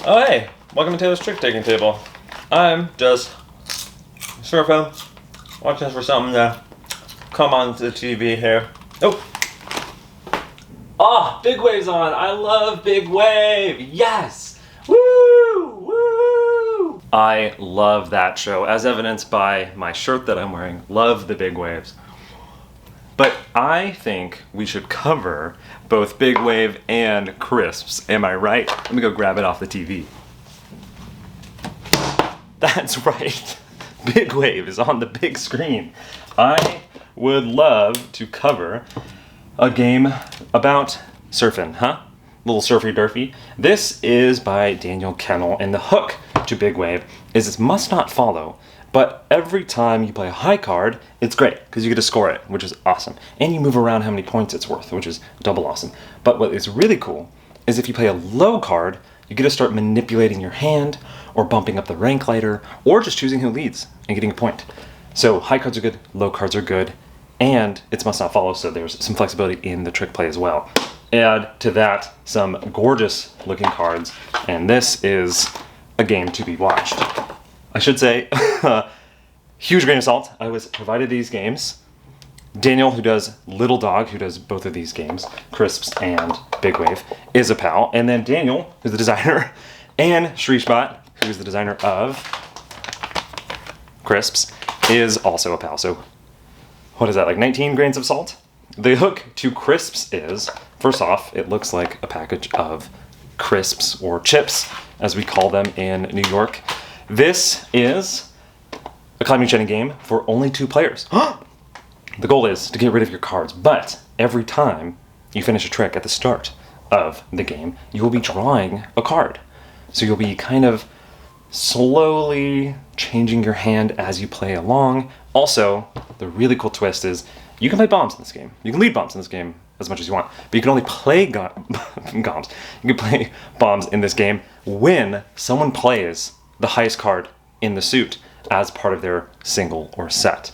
Oh hey, welcome to Taylor's Trick Taking Table. I'm just surfing, watching for something to come on to the TV here. Oh! Ah, BigWave's on! I love BigWave! Yes! Woo! Woo! I love that show, as evidenced by my shirt that I'm wearing. Love the BigWaves. But I think we should cover both BigWave and Crisps. Am I right? Let me go grab it off the TV. That's right. BigWave is on the big screen. I would love to cover a game about surfing, huh? Little surfy durfy. This is by Daniel Kennel, and the hook to BigWave is it must not follow. But every time you play a high card, it's great, because you get to score it, which is awesome. And you move around how many points it's worth, which is double awesome. But what is really cool is if you play a low card, you get to start manipulating your hand, or bumping up the rank ladder, or just choosing who leads and getting a point. So high cards are good, low cards are good, and it's must not follow, so there's some flexibility in the trick play as well. Add to that some gorgeous looking cards, and this is a game to be watched. I should say, huge grain of salt. I was provided these games. Daniel, who does Little Dog, who does both of these games, Crisps and BigWave, is a pal. And then Daniel, who's the designer, and Shrishbot, who's the designer of Crisps, is also a pal. So what is that, like 19 grains of salt? The hook to Crisps is, first off, it looks like a package of crisps or chips, as we call them in New York. This is a climbing shedding game for only 2 players. The goal is to get rid of your cards, but every time you finish a trick at the start of the game, you will be drawing a card. So you'll be kind of slowly changing your hand as you play along. Also, the really cool twist is you can play bombs in this game. You can lead bombs in this game as much as you want, but you can only play bombs. You can play bombs in this game when someone plays the highest card in the suit as part of their single or set.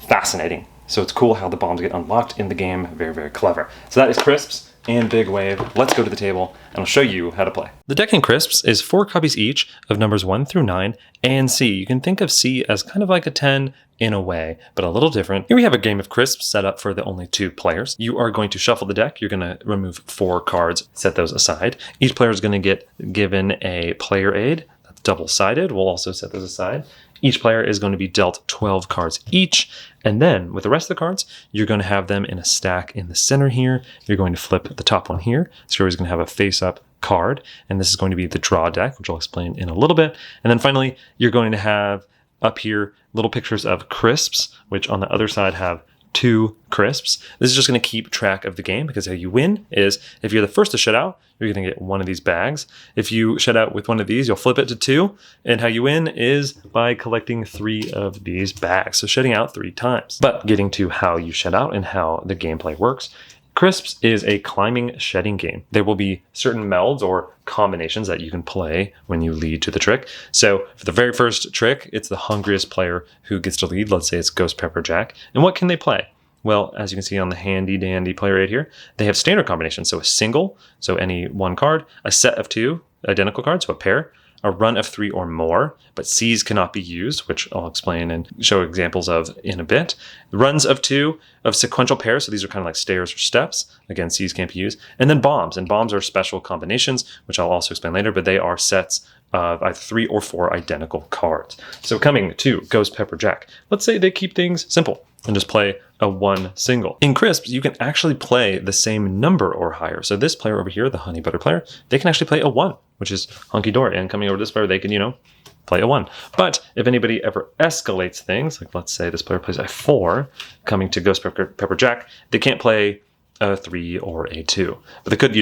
Fascinating. So it's cool how the bombs get unlocked in the game. Very, very clever. So that is Crisps and BigWave. Let's go to the table and I'll show you how to play. The deck in Crisps is 4 copies each of numbers 1 through 9 and C. You can think of C as kind of like a 10 in a way, but a little different. Here we have a game of Crisps set up for the only 2 players. You are going to shuffle the deck. You're going to remove 4 cards, set those aside. Each player is going to get given a player aid. That's double-sided. We'll also set those aside. Each player is going to be dealt 12 cards each, and then with the rest of the cards, you're going to have them in a stack in the center here. You're going to flip the top one here, so you're always going to have a face-up card, and this is going to be the draw deck, which I'll explain in a little bit. And then finally, you're going to have up here little pictures of Crisps, which on the other side have 2 Crisps. This is just going to keep track of the game, because how you win is if you're the first to shut out, you're going to get 1 of these bags. If you shut out with 1 of these, you'll flip it to 2. And how you win is by collecting 3 of these bags. So shutting out 3 times. But getting to how you shut out and how the gameplay works, Crisps is a climbing shedding game. There will be certain melds or combinations that you can play when you lead to the trick. So for the very first trick, it's the hungriest player who gets to lead. Let's say it's Ghost Pepper Jack. And what can they play? Well, as you can see on the handy dandy player aid here, they have standard combinations. So a single, so any 1 card, a set of 2 identical cards, so a pair, a run of 3 or more, but C's cannot be used, which I'll explain and show examples of in a bit. Runs of 2 of sequential pairs, so these are kind of like stairs or steps. Again, C's can't be used. And then bombs, and bombs are special combinations, which I'll also explain later, but they are sets of either 3 or 4 identical cards. So coming to Ghost Pepper Jack, let's say they keep things simple and just play a 1 single. In Crisps, you can actually play the same number or higher. So this player over here, the Honey Butter player, they can actually play a 1, which is hunky-dory. And coming over to this player, they can, play a 1. But if anybody ever escalates things, like let's say this player plays a 4, coming to Ghost Pepper Jack, they can't play a 3 or a 2. But they could,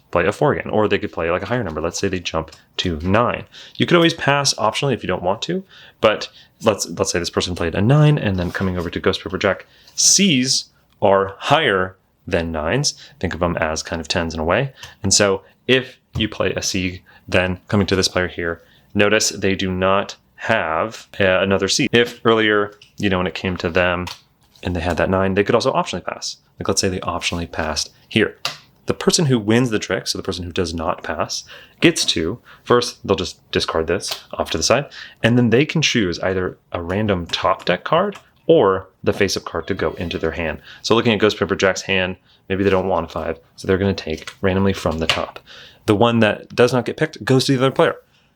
play a 4 again, or they could play like a higher number. Let's say they jump to 9. You could always pass optionally if you don't want to, but let's say this person played a 9, and then coming over to Ghost Pepper Jack, C's are higher than 9s. Think of them as kind of 10s in a way. And so if you play a C, then coming to this player here, notice they do not have another C. If earlier, when it came to them and they had that 9, they could also optionally pass. Like let's say they optionally passed here. The person who wins the trick, so the person who does not pass, gets to, first they'll just discard this off to the side, and then they can choose either a random top deck card or the face-up card to go into their hand. So looking at Ghost Paper Jack's hand, maybe they don't want a 5, so they're going to take randomly from the top. The one that does not get picked goes to the other player.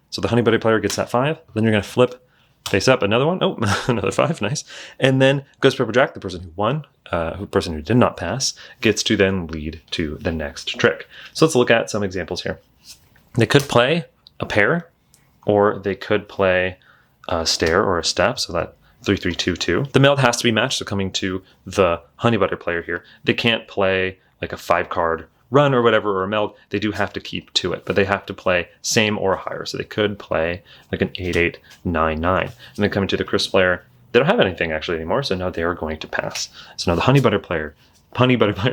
So the Honey Butter player gets that 5, then you're going to flip face up another one. Oh, another 5, nice. And then Ghost Paper Jack, the person who won, the person who did not pass, gets to then lead to the next trick. So let's look at some examples here. They could play a pair, or they could play a stair or a step, so that 3-3-2-2. The meld has to be matched, so coming to the Honey Butter player here, they can't play like a 5-card run or whatever, or a meld. They do have to keep to it, but they have to play same or higher. So they could play like an 8-8-9-9. And then coming to the Crisp player, they don't have anything actually anymore, so now they are going to pass. So now the Honey Butter player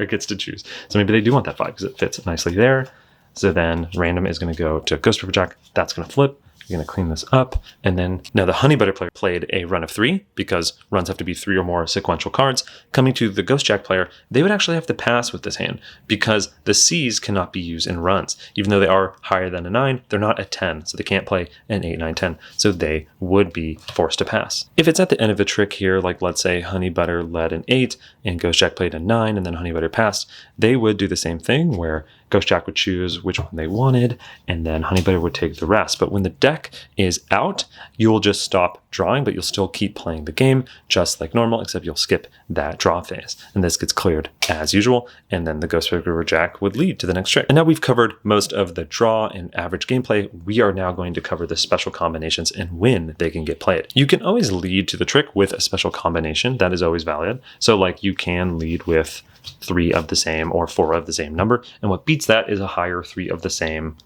gets to choose. So maybe they do want that 5 because it fits nicely there. So then random is going to go to Ghost Paper Jack. That's going to flip. You're going to clean this up. And then now the Honey Butter player played a run of 3 because runs have to be 3 or more sequential cards. Coming to the Ghost Jack player, they would actually have to pass with this hand because the C's cannot be used in runs. Even though they are higher than a 9, they're not a 10. So they can't play an 8, 9, 10. So they would be forced to pass. If it's at the end of a trick here, like let's say Honey Butter led an 8 and Ghost Jack played a 9 and then Honey Butter passed, they would do the same thing where Ghost Jack would choose which one they wanted, and then Honey Butter would take the rest. But when the deck is out, you'll just stop drawing, but you'll still keep playing the game just like normal, except you'll skip that draw phase. And this gets cleared as usual, and then the Ghost Paper Jack would lead to the next trick. And now we've covered most of the draw and average gameplay. We are now going to cover the special combinations and when they can get played. You can always lead to the trick with a special combination. That is always valid. So like you can lead with 3 of the same or 4 of the same number. And what beats that is a higher 3 of the same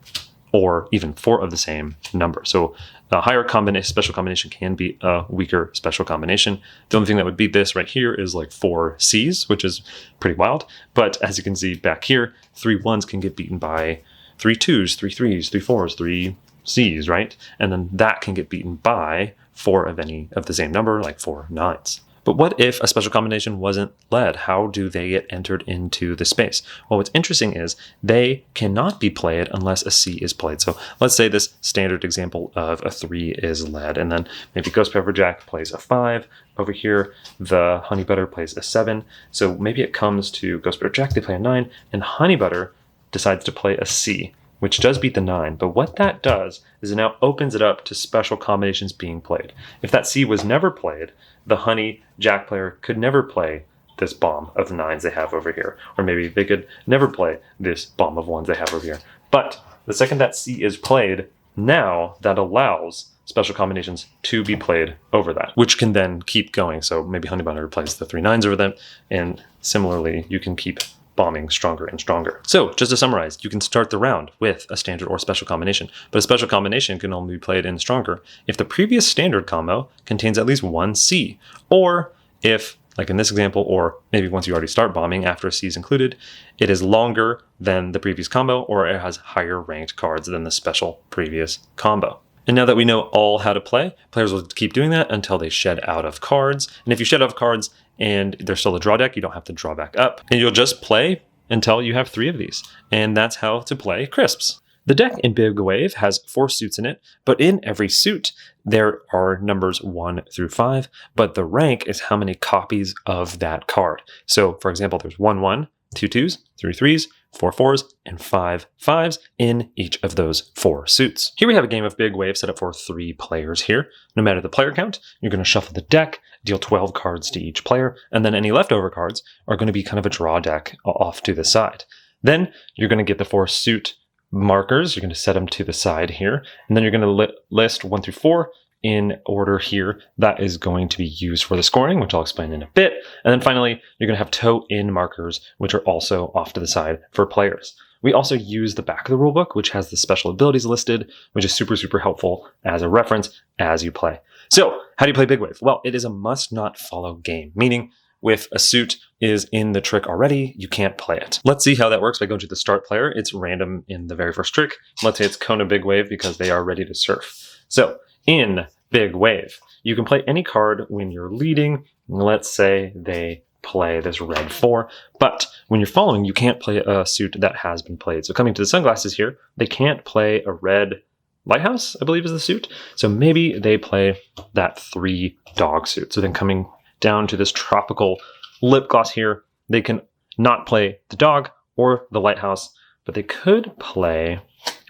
or even 4 of the same number. So a higher special combination can be a weaker special combination. The only thing that would beat this right here is like 4 C's, which is pretty wild. But as you can see back here, 3 1s can get beaten by 3 2s, 3 3s, 3 4s, 3 C's, right? And then that can get beaten by 4 of any of the same number, like 4 9s. But what if a special combination wasn't led? How do they get entered into the space? Well, what's interesting is they cannot be played unless a C is played. So let's say this standard example of a 3 is led, and then maybe Ghost Paper Jack plays a 5. Over here, the Honey Butter plays a 7. So maybe it comes to Ghost Paper Jack, they play a 9, and Honey Butter decides to play a C, which does beat the 9. But what that does is it now opens it up to special combinations being played. If that C was never played, the Honey Jack player could never play this bomb of 9s they have over here. Or maybe they could never play this bomb of 1s they have over here. But the second that C is played, now that allows special combinations to be played over that, which can then keep going. So maybe Honey Butter plays the 3 9s over them, and similarly, you can keep bombing stronger and stronger. So just to summarize, you can start the round with a standard or special combination, but a special combination can only be played in stronger if the previous standard combo contains at least 1 C, or if, like in this example, or maybe once you already start bombing after a C is included, it is longer than the previous combo, or it has higher ranked cards than the special previous combo. And now that we know all how to play, players will keep doing that until they shed out of cards. And if you shed out of cards and there's still a draw deck, you don't have to draw back up. And you'll just play until you have 3 of these. And that's how to play Crisps. The deck in BigWave has 4 suits in it, but in every suit, there are numbers 1 through 5, but the rank is how many copies of that card. So, for example, there's 1 1, 2 2s, 3 3s, 4 4s, and 5 5s in each of those 4 suits. Here we have a game of BigWave set up for 3 players here. No matter the player count, you're going to shuffle the deck, deal 12 cards to each player, and then any leftover cards are going to be kind of a draw deck off to the side. Then you're going to get the 4 suit markers. You're going to set them to the side here, and then you're going to list 1 through 4 in order here that is going to be used for the scoring, which I'll explain in a bit. And then finally, you're going to have toe-in markers, which are also off to the side for players. We also use the back of the rulebook, which has the special abilities listed, which is super, super helpful as a reference as you play. So how do you play BigWave? Well, it is a must not follow game, meaning if a suit is in the trick already, you can't play it. Let's see how that works by going to the start player. It's random in the very first trick. Let's say it's Kona BigWave because they are ready to surf. So in BigWave, you can play any card when you're leading. Let's say they play this red 4, but when you're following, you can't play a suit that has been played. So coming to the sunglasses here, they can't play a red lighthouse, I believe is the suit. So maybe they play that 3 dog suit. So then coming down to this tropical lip gloss here, they can not play the dog or the lighthouse, but they could play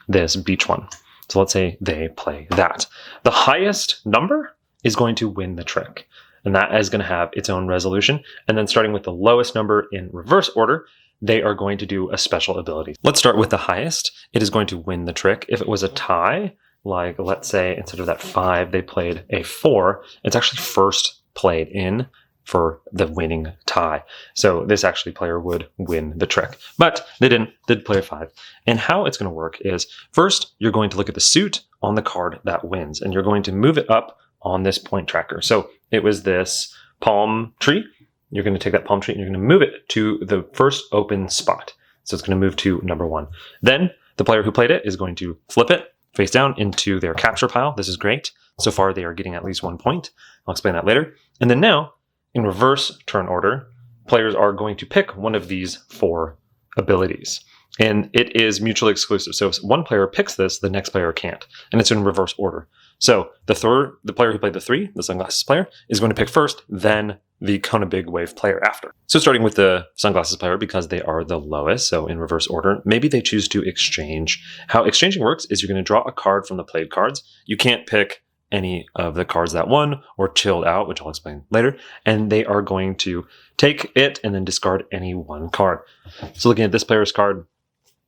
this beach one. So let's say they play that. The highest number is going to win the trick, and that is going to have its own resolution. And then starting with the lowest number in reverse order, they are going to do a special ability. Let's start with the highest. It is going to win the trick. If it was a tie, like let's say instead of that 5, they played a 4, it's actually first played in for the winning tie. So this actually player would win the trick, but they did play a 5. And how it's going to work is first, you're going to look at the suit on the card that wins, and you're going to move it up on this point tracker. So it was this palm tree. You're going to take that palm tree and you're going to move it to the first open spot. So it's going to move to number 1. Then the player who played it is going to flip it face down into their capture pile. This is great. So far, they are getting at least 1 point. I'll explain that later. And then now, in reverse turn order, players are going to pick one of these 4 abilities. And it is mutually exclusive. So if one player picks this, the next player can't. And it's in reverse order. So the player who played the 3, the sunglasses player, is going to pick first, then the Kona BigWave player after. So starting with the sunglasses player, because they are the lowest, so in reverse order, maybe they choose to exchange. How exchanging works is you're going to draw a card from the played cards. You can't pick any of the cards that won or chilled out, which I'll explain later, and they are going to take it and then discard any one card. So looking at this player's card,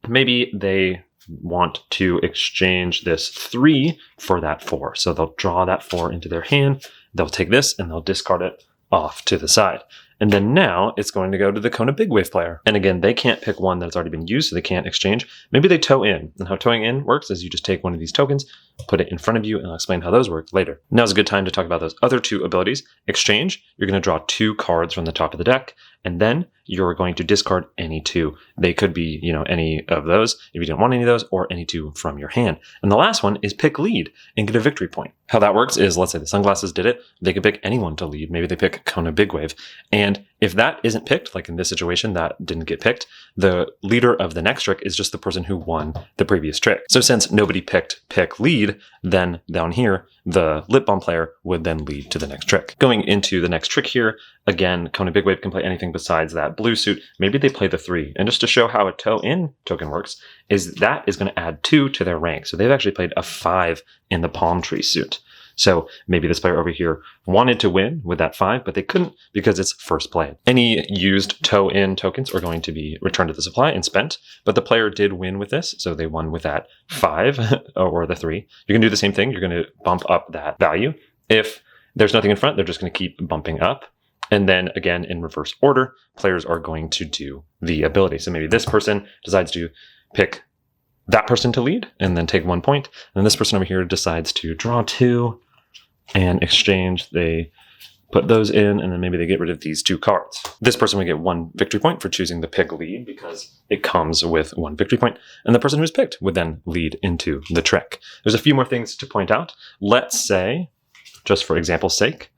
maybe they want to exchange this 3 for that 4. So they'll draw that 4 into their hand, they'll take this and they'll discard it off to the side. And then now it's going to go to the Kona BigWave player. And again, they can't pick one that's already been used, so they can't exchange. Maybe they toe in. And how towing in works is you just take one of these tokens, put it in front of you, and I'll explain how those work later. Now's a good time to talk about those other 2 abilities. Exchange, you're going to draw 2 cards from the top of the deck, and then you're going to discard any 2. They could be, any of those if you don't want any of those, or any 2 from your hand. And the last one is pick lead and get a victory point. How that works is, let's say the sunglasses did it, they could pick anyone to lead. Maybe they pick Kona BigWave. And if that isn't picked, like in this situation, that didn't get picked, the leader of the next trick is just the person who won the previous trick. So since nobody picked pick lead, then down here, the lip balm player would then lead to the next trick. Going into the next trick here, again, Kona BigWave can play anything besides that blue suit. Maybe they play the 3. And just to show how a toe-in token works, is that is going to add 2 to their rank. So they've actually played a 5 in the palm tree suit. So maybe this player over here wanted to win with that 5, but they couldn't because it's first played. Any used toe-in tokens are going to be returned to the supply and spent, but the player did win with this, so they won with that 5 or the 3. You can do the same thing. You're going to bump up that value. If there's nothing in front, they're just going to keep bumping up. And then again, in reverse order, players are going to do the ability. So maybe this person decides to pick that person to lead and then take 1 point. And then this person over here decides to draw 2 and exchange. They put those in, and then maybe they get rid of these 2 cards. This person would get 1 victory point for choosing the pick lead because it comes with 1 victory point, and the person who's picked would then lead into the trick. There's a few more things to point out. Let's say, just for example's sake,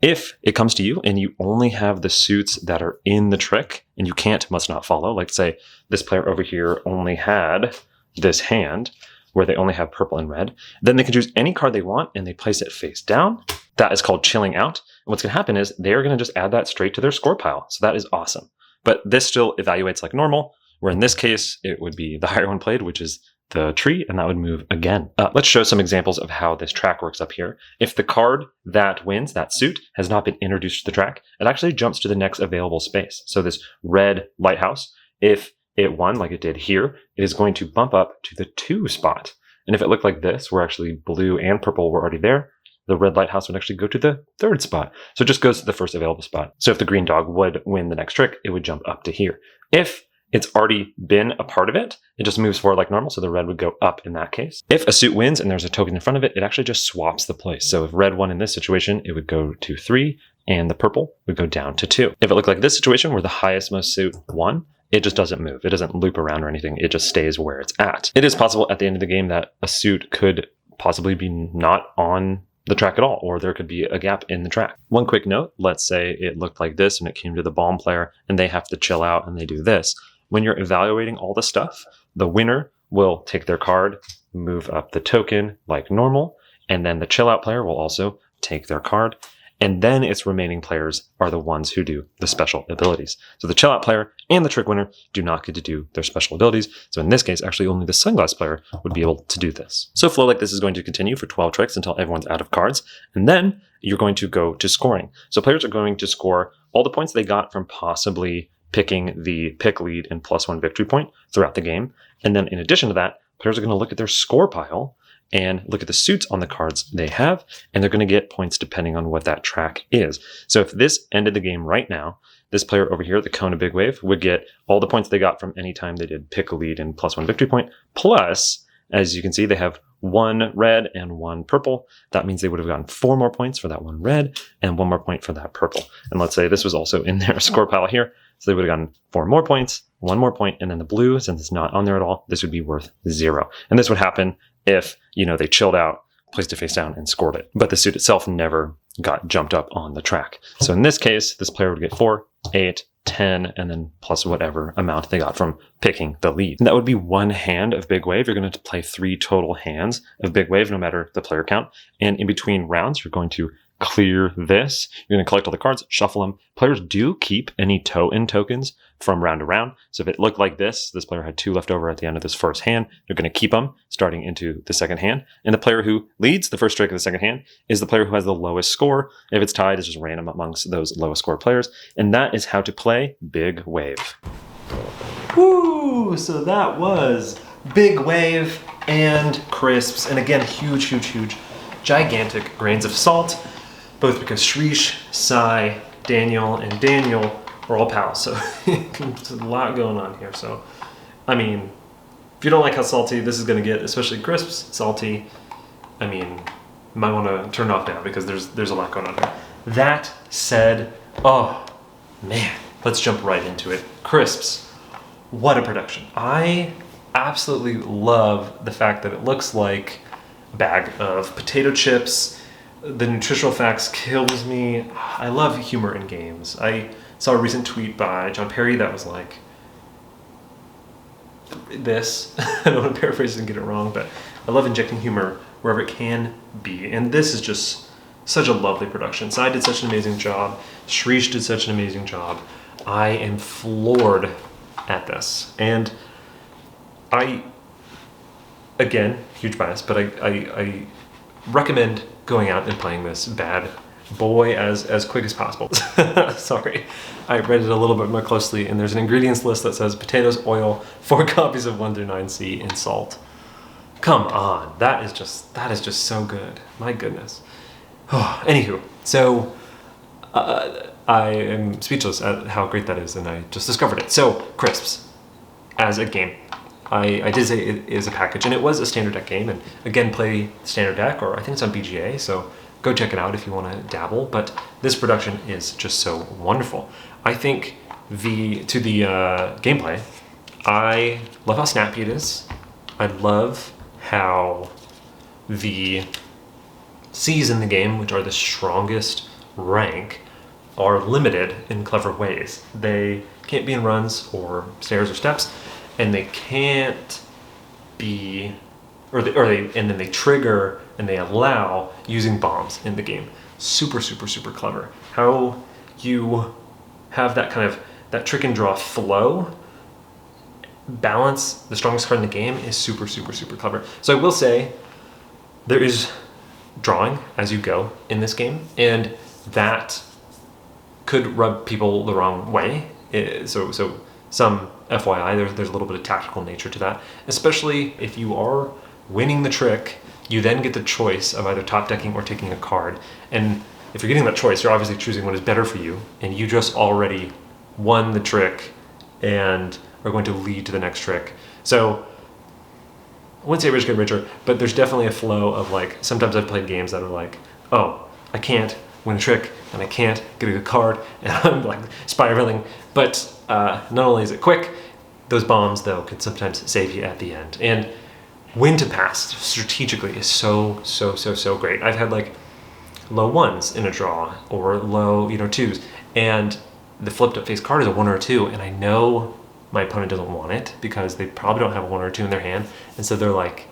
if it comes to you and you only have the suits that are in the trick and you must not follow, like say this player over here only had this hand where they only have purple and red, then they can choose any card they want and they place it face down. That is called chilling out. And what's going to happen is they're going to just add that straight to their score pile. So that is awesome. But this still evaluates like normal, where in this case, it would be the higher one played, which is the tree, and that would move again. Let's show some examples of how this track works up here. If the card that wins, that suit, has not been introduced to the track, it actually jumps to the next available space. So this red lighthouse, if it won like it did here, it is going to bump up to the 2 spot. And if it looked like this, where actually blue and purple were already there, the red lighthouse would actually go to the 3rd spot. So it just goes to the first available spot. So if the green dog would win the next trick, it would jump up to here. If it's already been a part of it, it just moves forward like normal, so the red would go up in that case. If a suit wins and there's a token in front of it, it actually just swaps the place. So if red won in this situation, it would go to 3, and the purple would go down to 2. If it looked like this situation where the highest most suit won, it just doesn't move. It doesn't loop around or anything. It just stays where it's at. It is possible at the end of the game that a suit could possibly be not on the track at all, or there could be a gap in the track. One quick note, let's say it looked like this and it came to the bomb player and they have to chill out and they do this. When you're evaluating all the stuff, the winner will take their card, move up the token like normal, and then the chill out player will also take their card. And then its remaining players are the ones who do the special abilities. So the chill out player and the trick winner do not get to do their special abilities. So in this case, actually only the sunglass player would be able to do this. So flow like this is going to continue for 12 tricks until everyone's out of cards. And then you're going to go to scoring. So players are going to score all the points they got from possibly picking the pick lead and +1 victory point throughout the game. And then in addition to that, players are going to look at their score pile and look at the suits on the cards they have, and they're going to get points depending on what that track is. So if this ended the game right now, this player over here, the Kona BigWave, would get all the points they got from any time they did pick a lead and +1 victory point. Plus, as you can see, they have 1 red and 1 purple. That means they would have gotten 4 more points for that 1 red and 1 more point for that purple. And let's say this was also in their score pile here. So they would have gotten 4 more points, 1 more point, and then the blue, since it's not on there at all, this would be worth 0. And this would happen if, they chilled out, placed it face down, and scored it. But the suit itself never got jumped up on the track. So in this case, this player would get 4, 8, 10, and then plus whatever amount they got from picking the lead. And that would be 1 hand of BigWave. You're going to play 3 total hands of BigWave, no matter the player count. And in between rounds, you're going to clear this. You're going to collect all the cards, shuffle them. Players do keep any toe-in tokens from round to round. So if it looked like this player had 2 left over at the end of this first hand, they're going to keep them starting into the second hand. And the player who leads the first strike of the second hand is the player who has the lowest score. If it's tied, it's just random amongst those lowest score players. And that is how to play BigWave. Woo! So that was BigWave and crisps. And again, huge, gigantic grains of salt. Both because Shrish, Sai, Daniel, and Daniel are all pals, so there's a lot going on here. So, I mean, if you don't like how salty this is going to get, especially crisps, salty, I mean, you might want to turn it off now because there's a lot going on here. That said, oh man, let's jump right into it. Crisps, what a production. I absolutely love the fact that it looks like a bag of potato chips. The nutritional facts kills me. I love humor in games. I saw a recent tweet by John Perry that was like this. I don't want to paraphrase and get it wrong, but I love injecting humor wherever it can be. And this is just such a lovely production. Sai did such an amazing job. Shrish did such an amazing job. I am floored at this. And again, huge bias, but I recommend going out and playing this bad boy as quick as possible. Sorry, I read it a little bit more closely, and there's an ingredients list that says potatoes, oil, 4 copies of 1 through 9C, and salt. Come on, that is just so good. My goodness. Anywho, so I am speechless at how great that is, and I just discovered it. So crisps as a game. I did say it is a package, and it was a standard deck game, and again, play standard deck, or I think it's on BGA, so go check it out if you want to dabble, but this production is just so wonderful. I think the gameplay, I love how snappy it is. I love how the C's in the game, which are the strongest rank, are limited in clever ways. They can't be in runs or stairs or steps, and they can't be, and then they trigger and they allow using bombs in the game. Super clever. How you have that kind of, that trick and draw flow, balance the strongest card in the game is super clever. So I will say, there is drawing as you go in this game, and that could rub people the wrong way. So some FYI, there's a little bit of tactical nature to that, especially if you are winning the trick, you then get the choice of either top decking or taking a card. And if you're getting that choice, you're obviously choosing what is better for you, and you just already won the trick and are going to lead to the next trick. So I wouldn't say rich get richer, but there's definitely a flow of like, sometimes I've played games that are like, oh, I can't win a trick and I can't get a good card, and I'm like spiraling. But not only is it quick, those bombs though can sometimes save you at the end. And when to pass strategically is so great. I've had like low ones in a draw or low, twos. And the flipped up face card is a 1 or a 2, and I know my opponent doesn't want it because they probably don't have a 1 or a 2 in their hand. And so they're like,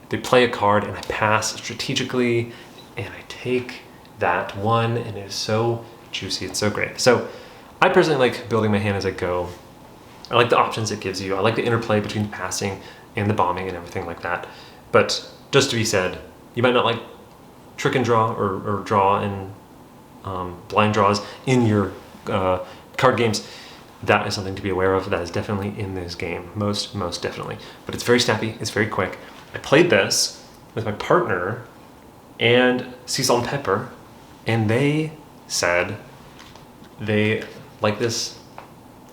they play a card and I pass strategically and I take that 1, and it is so juicy. It's so great. So I personally like building my hand as I go. I like the options it gives you. I like the interplay between passing and the bombing and everything like that. But just to be said, you might not like trick and draw or draw and blind draws in your card games. That is something to be aware of. That is definitely in this game, most definitely. But it's very snappy, it's very quick. I played this with my partner and Sea Salt and Pepper, and they said they like this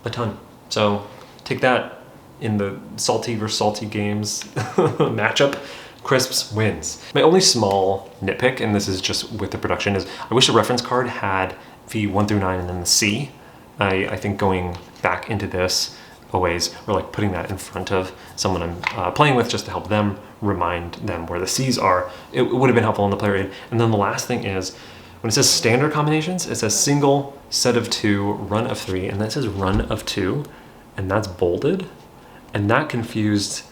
a ton. So take that in the salty versus salty games matchup. Crisps wins. My only small nitpick, and this is just with the production, is I wish the reference card had V1 through 9 and then the C. I think going back into this a ways, or like putting that in front of someone I'm playing with just to help them remind them where the C's are, it would have been helpful on the player aid. And then the last thing is, when it says standard combinations, it says single, set of 2, run of 3, and that says run of 2, and that's bolded. And that confused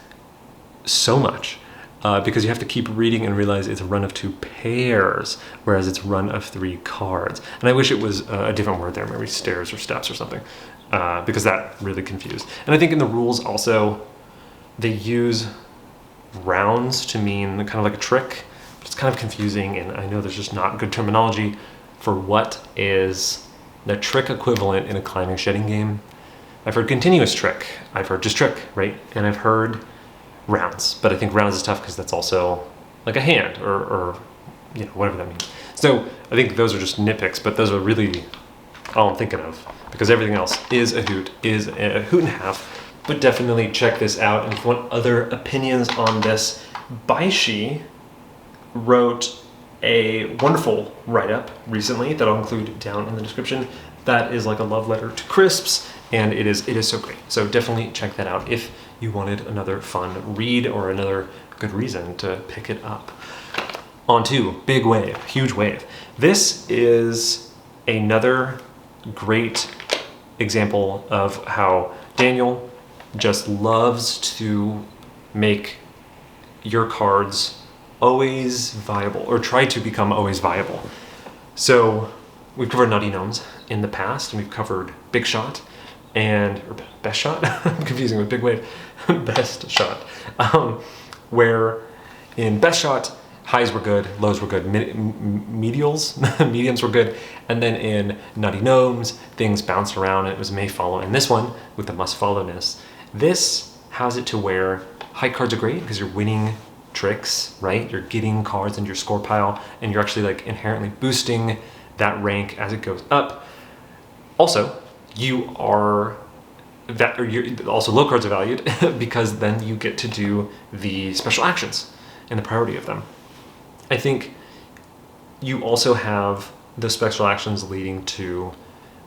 so much because you have to keep reading and realize it's a run of 2 pairs, whereas it's run of 3 cards. And I wish it was a different word there, maybe stairs or steps or something, because that really confused. And I think in the rules also, they use rounds to mean kind of like a trick. It's kind of confusing, and I know there's just not good terminology for what is the trick equivalent in a climbing shedding game. I've heard continuous trick, I've heard just trick, right? And I've heard rounds, but I think rounds is tough because that's also like a hand or whatever that means. So I think those are just nitpicks, but those are really all I'm thinking of, because everything else is a hoot and a half. But definitely check this out. And if you want other opinions on this, Bysshe wrote a wonderful write-up recently that I'll include down in the description. That is like a love letter to crisps, and it is so great. So definitely check that out if you wanted another fun read or another good reason to pick it up. On to BigWave, huge wave. This is another great example of how Daniel just loves to make your cards always viable, or try to become always viable. So we've covered Nutty Gnomes in the past, and we've covered Big Shot or Best Shot. I'm confusing with BigWave. Best Shot, where in Best Shot, highs were good, lows were good, mediums were good, and then in Nutty Gnomes, things bounced around and it was may follow. And this one, with the must followness, this has it to where high cards are great because you're winning tricks, right? You're getting cards into your score pile, and you're actually like inherently boosting that rank as it goes up. Also, also low cards are valued because then you get to do the special actions and the priority of them. I think you also have the special actions leading to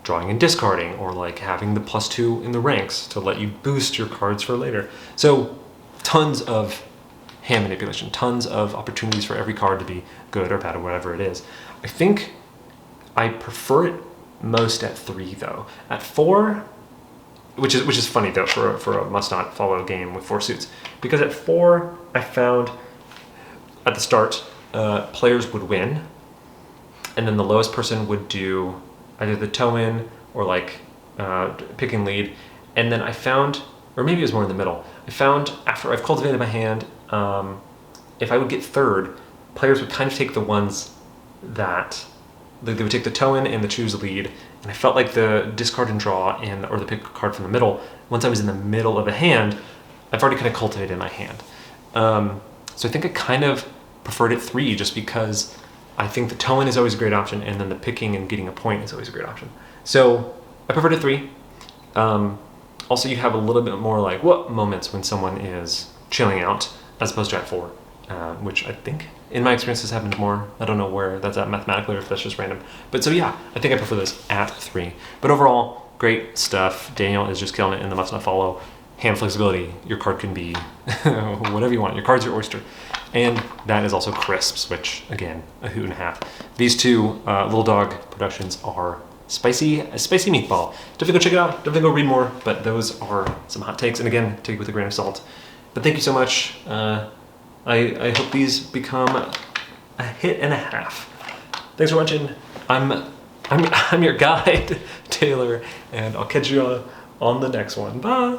drawing and discarding, or like having the +2 in the ranks to let you boost your cards for later. So tons of hand manipulation, tons of opportunities for every card to be good or bad or whatever it is. I think I prefer it most at 3 though. At 4, which is funny though for a must not follow game with 4 suits, because at 4 I found at the start players would win, and then the lowest person would do either the toe-in or like picking lead, and then I found, or maybe it was more in the middle, I found after I've cultivated my hand, if I would get 3rd, players would kind of take the ones that they would take the toe-in and the choose lead, and I felt like the discard and draw or the pick card from the middle, once I was in the middle of a hand, I've already kind of cultivated my hand. So I think I kind of preferred it 3 just because I think the toe-in is always a great option, and then the picking and getting a point is always a great option. So I preferred it 3. Also, you have a little bit more like what moments when someone is chilling out as opposed to at 4, which I think in my experience has happened more. I don't know where that's at mathematically or if that's just random. But so yeah, I think I prefer this at 3. But overall, great stuff. Daniel is just killing it in the must not follow. Hand flexibility, your card can be whatever you want. Your card's your oyster. And that is also Crisps, which, again, a hoot and a half. These two Little Dog productions are a spicy meatball. Definitely go check it out. Definitely go read more. But those are some hot takes. And again, take it with a grain of salt. But thank you so much. I hope these become a hit and a half. Thanks for watching. I'm your guide, Taylor, and I'll catch you on the next one. Bye.